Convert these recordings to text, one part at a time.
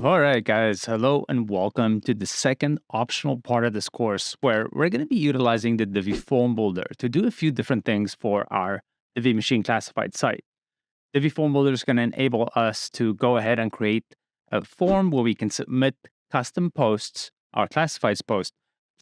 All right, guys. Hello and welcome to the second optional part of this course where we're going to be utilizing the Divi Form Builder to do a few different things for our Divi machine classified site. Divi Form Builder is going to enable us to go ahead and create a form where we can submit custom posts, our classifieds post,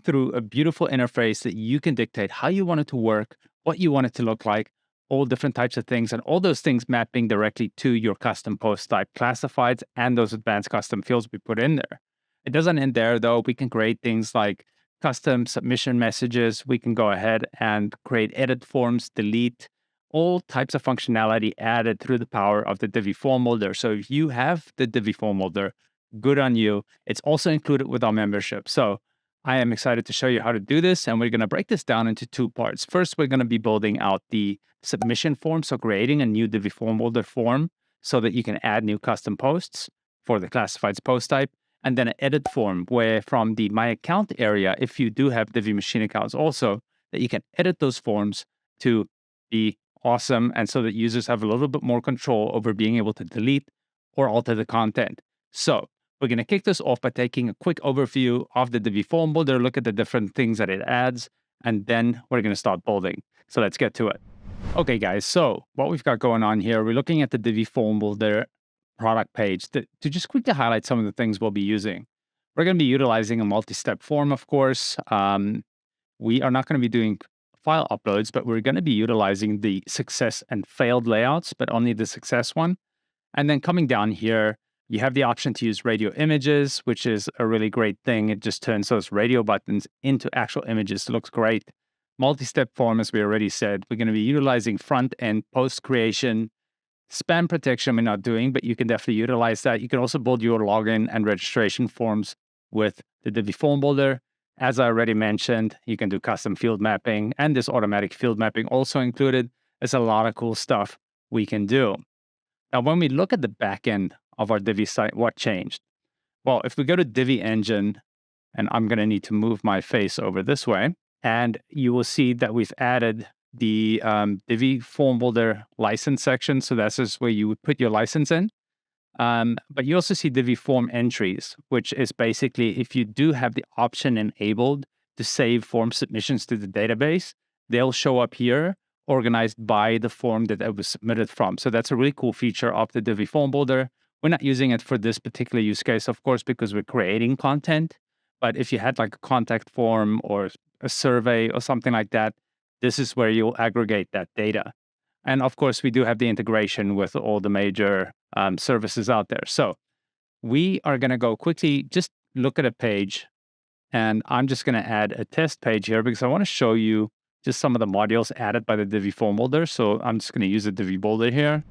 through a beautiful interface that you can dictate how you want it to work, what you want it to look like, all different types of things, and all those things mapping directly to your custom post type classifieds and those advanced custom fields we put in there. It doesn't end there, though. We can create things like custom submission messages. We can go ahead and create edit forms, delete, all types of functionality added through the power of the Divi Form Builder. So if you have the Divi Form Builder, good on you. It's also included with our membership. So I am excited to show you how to do this, and we're going to break this down into two parts. First, we're going to be building out the submission form, so creating a new Divi Form Builder form so that you can add new custom posts for the classifieds post type, and then an edit form where from the My Account area, if you do have Divi machine accounts also, that you can edit those forms to be awesome, and so that users have a little bit more control over being able to delete or alter the content. So we're going to kick this off by taking a quick overview of the Divi Form Builder, look at the different things that it adds, and then we're going to start building. So let's get to it. Okay, guys, so what we've got going on here, we're looking at the Divi Form Builder product page to just quickly highlight some of the things we'll be using. We're going to be utilizing a multi-step form, of course. We are not going to be doing file uploads, but we're going to be utilizing the success and failed layouts, but only the success one. And then coming down here, you have the option to use radio images, which is a really great thing. It just turns those radio buttons into actual images. It looks great. Multi-step form, as we already said, we're going to be utilizing front-end post creation. Spam protection we're not doing, but you can definitely utilize that. You can also build your login and registration forms with the Divi Form Builder. As I already mentioned, you can do custom field mapping, and this automatic field mapping also included. There's a lot of cool stuff we can do. Now, when we look at the back end of our Divi site, what changed? Well, if we go to Divi Engine, and I'm going to need to move my face over this way, and you will see that we've added the Divi Form Builder license section. So that's just where you would put your license in. But you also see Divi Form Entries, which is basically if you do have the option enabled to save form submissions to the database, they'll show up here organized by the form that it was submitted from. So that's a really cool feature of the Divi Form Builder. We're not using it for this particular use case, of course, because we're creating content. But if you had like a contact form or a survey or something like that, this is where you'll aggregate that data. And of course, we do have the integration with all the major services out there. So we are going to go quickly, just look at a page. And I'm just going to add a test page here because I want to show you just some of the modules added by the Divi Form Builder. So I'm just going to use the Divi Builder here.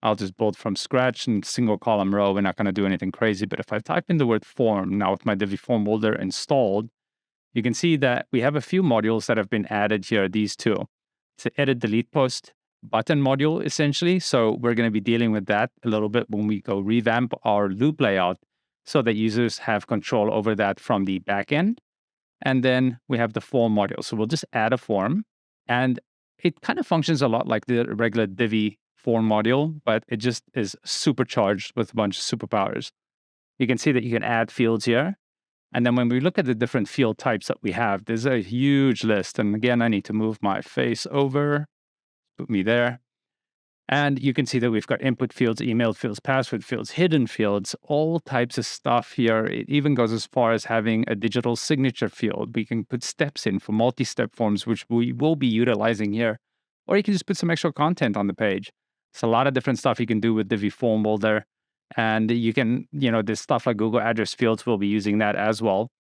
I'll just build from scratch and single column row. We're not going to do anything crazy. But if I type in the word form now with my Divi Form Builder installed, you can see that we have a few modules that have been added here, these two. It's an edit delete post button module, essentially. So we're going to be dealing with that a little bit when we go revamp our loop layout so that users have control over that from the back end. And then we have the form module. So we'll just add a form. And it kind of functions a lot like the regular Divi form module, but it just is supercharged with a bunch of superpowers. You can see that you can add fields here. And then when we look at the different field types that we have, there's a huge list. And again, I need to move my face over, put me there. And you can see that we've got input fields, email fields, password fields, hidden fields, all types of stuff here. It even goes as far as having a digital signature field. We can put steps in for multi-step forms, which we will be utilizing here. Or you can just put some extra content on the page. It's a lot of different stuff you can do with Divi Form Builder. And you can, there's stuff like Google address fields, we'll be using that as well.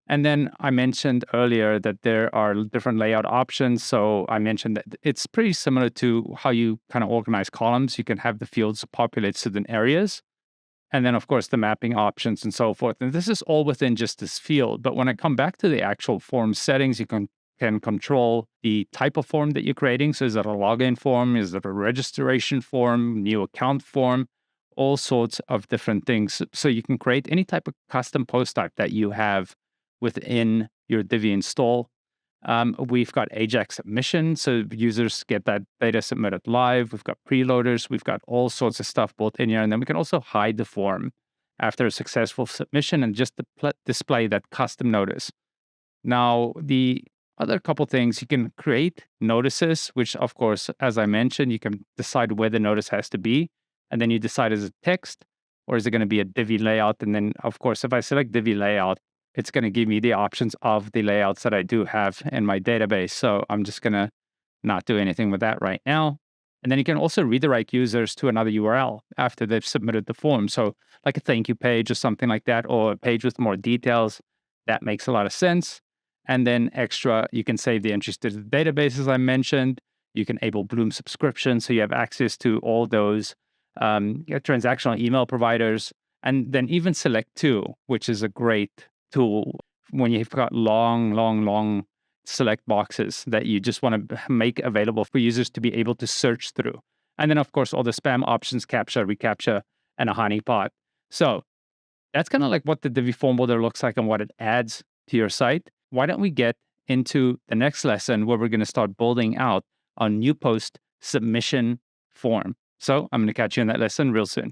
And then I mentioned earlier that there are different layout options. So I mentioned that it's pretty similar to how you kind of organize columns. You can have the fields populate certain areas. And then, of course, the mapping options and so forth. And this is all within just this field. But when I come back to the actual form settings, you can control the type of form that you're creating. So is it a login form? Is it a registration form, new account form? All sorts of different things. So you can create any type of custom post type that you have within your Divi install. We've got Ajax submission, so users get that data submitted live. We've got preloaders. We've got all sorts of stuff built in here. And then we can also hide the form after a successful submission and just display that custom notice. Now, the other couple things, you can create notices, which, of course, as I mentioned, you can decide where the notice has to be. And then you decide, is it text or is it going to be a Divi layout? And then, of course, if I select Divi layout, it's going to give me the options of the layouts that I do have in my database. So I'm just going to not do anything with that right now. And then you can also redirect users to another URL after they've submitted the form. So, like a thank you page or something like that, or a page with more details. That makes a lot of sense. And then extra, you can save the entries to the database, as I mentioned. You can enable Bloom subscription, so you have access to all those transactional email providers. And then even select to, which is a great tool when you've got long select boxes that you just want to make available for users to be able to search through. And then, of course, all the spam options, CAPTCHA, reCAPTCHA, and a honeypot. So that's kind of like what the Divi Form Builder looks like and what it adds to your site. Why don't we get into the next lesson where we're going to start building out a new post submission form? So I'm going to catch you in that lesson real soon.